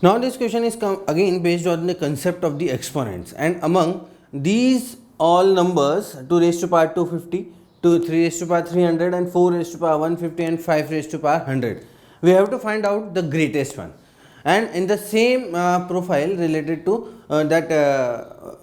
Now this question is again based on the concept of the exponents, and among these all numbers 2 raised to power 250, 3 raised to power 300 and 4 raised to power 150 and 5 raised to power 100, we have to find out the greatest one. And in the same profile related to that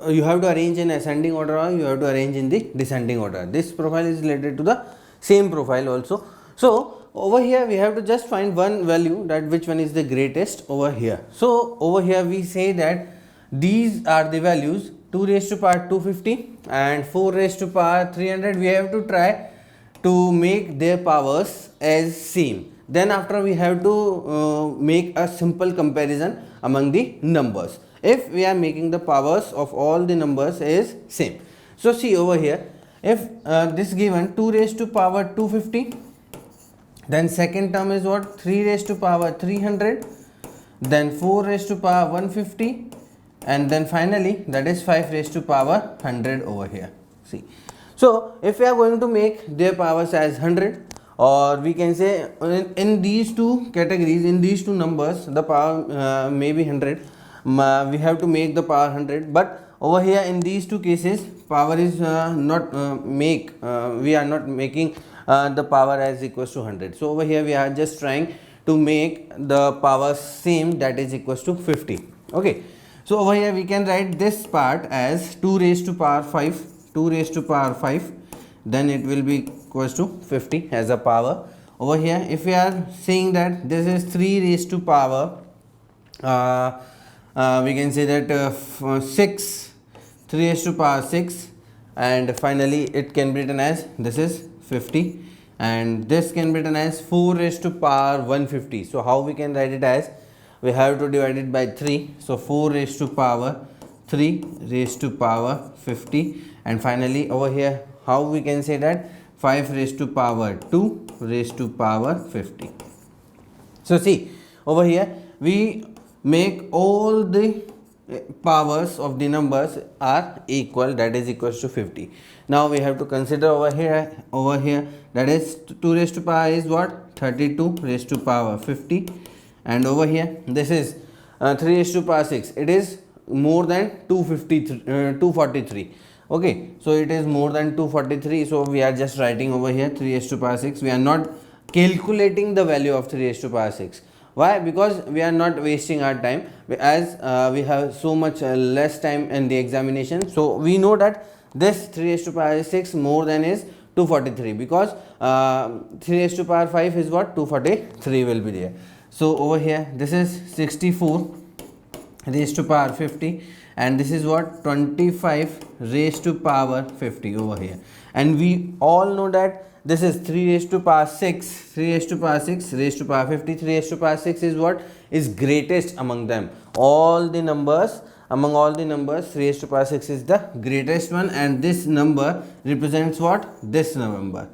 you have to arrange in ascending order or you have to arrange in the descending order. This profile is related to the same profile also. So over here we have to just find one value, that which one is the greatest over here. So over here we say that these are the values 2 raised to power 250 and 4 raised to power 300. We have to try to make their powers as same. Then after we have to make a simple comparison among the numbers if we are making the powers of all the numbers is same. So see over here, if this given 2 raised to power 250, then second term is what, 3 raised to power 300, then 4 raised to power 150, and then finally that is 5 raised to power 100 over here. See, so if we are going to make their powers as 100, or we can say in these two categories, in these two numbers the power may be 100, we have to make the power 100, but over here in these two cases power is not we are not making the power as equals to 100. So over here we are just trying to make the power same, that is equals to 50. Okay, so over here we can write this part as 2 raised to power 5, 2 raised to power 5, then it will be equals to 50 as a power. Over here if we are saying that this is 3 raised to power we can say that 6, 3 raised to power 6, and finally it can be written as this is 50, and this can be written as 4 raised to power 150. So how we can write it as, we have to divide it by 3, so 4 raised to power 3 raised to power 50, and finally over here how we can say that 5 raised to power 2 raised to power 50. So see over here we make all the powers of the numbers are equal, that is equals to 50. Now we have to consider over here that is 2 raised to power is what, 32 raised to power 50, and over here this is 3 raised to power 6, it is more than 243. Okay, so it is more than 243, so we are just writing over here 3 raised to power 6. We are not calculating the value of 3 raised to power 6. Why? Because we are not wasting our time, as we have so much less time in the examination. So we know that this 3 raised to power 6 more than is 243, because 3 raised to power 5 is what, 243 will be there. So over here this is 64 raised to power 50, and this is what, 25 raised to power 50 over here. And we all know that this is 3 raised to power 6, 3 raised to power 6 raised to power 50. 3 raised to power 6 is what, is greatest among them. All the numbers, among all the numbers 3 raised to power 6 is the greatest one, and this number represents what, this number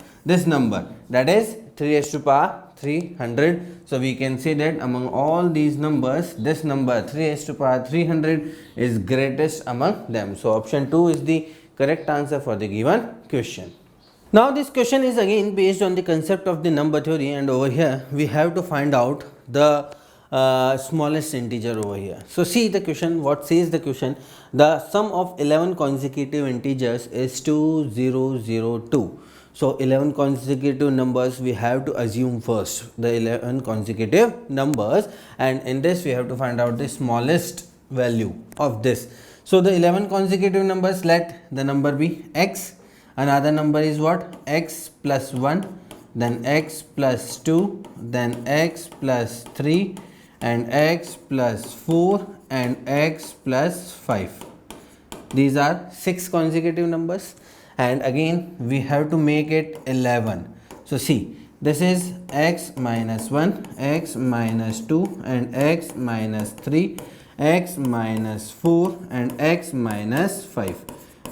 that is 3 raised to power 300. So we can say that among all these numbers this number 3 raised to power 300 is greatest among them. So option 2 is the correct answer for the given question. Now this question is again based on the concept of the number theory, and over here we have to find out the smallest integer over here. So see the question, what says the question, the sum of 11 consecutive integers is 2002. So 11 consecutive numbers we have to assume first, the 11 consecutive numbers, and in this we have to find out the smallest value of this. So the 11 consecutive numbers, let the number be x, another number is what, x plus 1, then x plus 2, then x plus 3, and x plus 4, and x plus 5. These are 6 consecutive numbers, and again we have to make it 11. So see, this is x minus 1, x minus 2, and x minus 3, x minus 4, and x minus 5.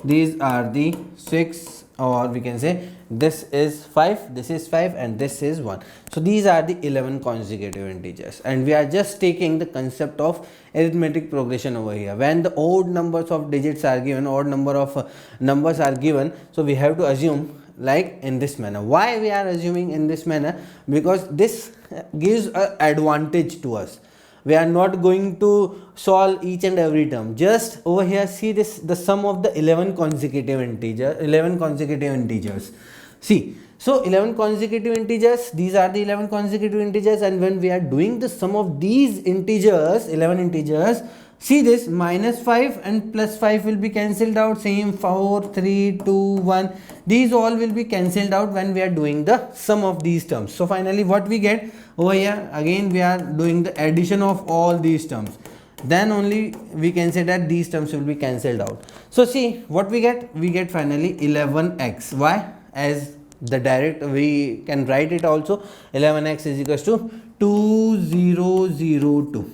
These are the 6, or we can say this is 5, this is 5, and this is 1. So these are the 11 consecutive integers, and we are just taking the concept of arithmetic progression over here. When the odd numbers of digits are given, odd number of numbers are given, so we have to assume like in this manner. Why we are assuming in this manner? Because this gives an advantage to us. We are not going to solve each and every term. Just over here, see this, the sum of the 11 consecutive integers. See, so 11 consecutive integers, these are the 11 consecutive integers, and when we are doing the sum of these integers, 11 integers, see this, minus 5 and plus 5 will be cancelled out, same 4, 3, 2, 1, these all will be cancelled out when we are doing the sum of these terms. So finally what we get over here, again we are doing the addition of all these terms, then only we can say that these terms will be cancelled out. So see what we get finally 11x. Why? As the direct we can write it also, 11x is equals to 2002,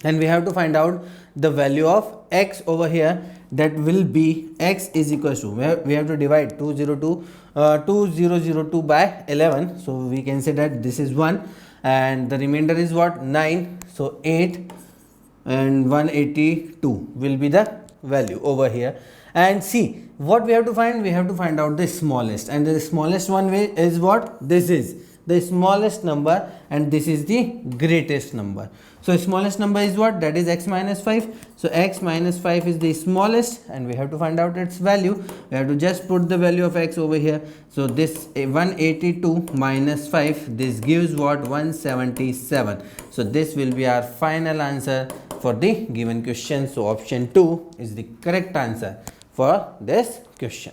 and we have to find out the value of x over here. That will be x is equals to, we have to divide 2002 by 11, so we can say that this is 1 and the remainder is what, 9, so 8 and 182 will be the value over here. And see what we have to find, we have to find out the smallest, and the smallest one is what, this is the smallest number and this is the greatest number. So smallest number is what, that is x minus 5. So x minus 5 is the smallest and we have to find out its value. We have to just put the value of x over here. So this 182 minus 5, this gives what, 177. So this will be our final answer for the given question. So option 2 is the correct answer for this question.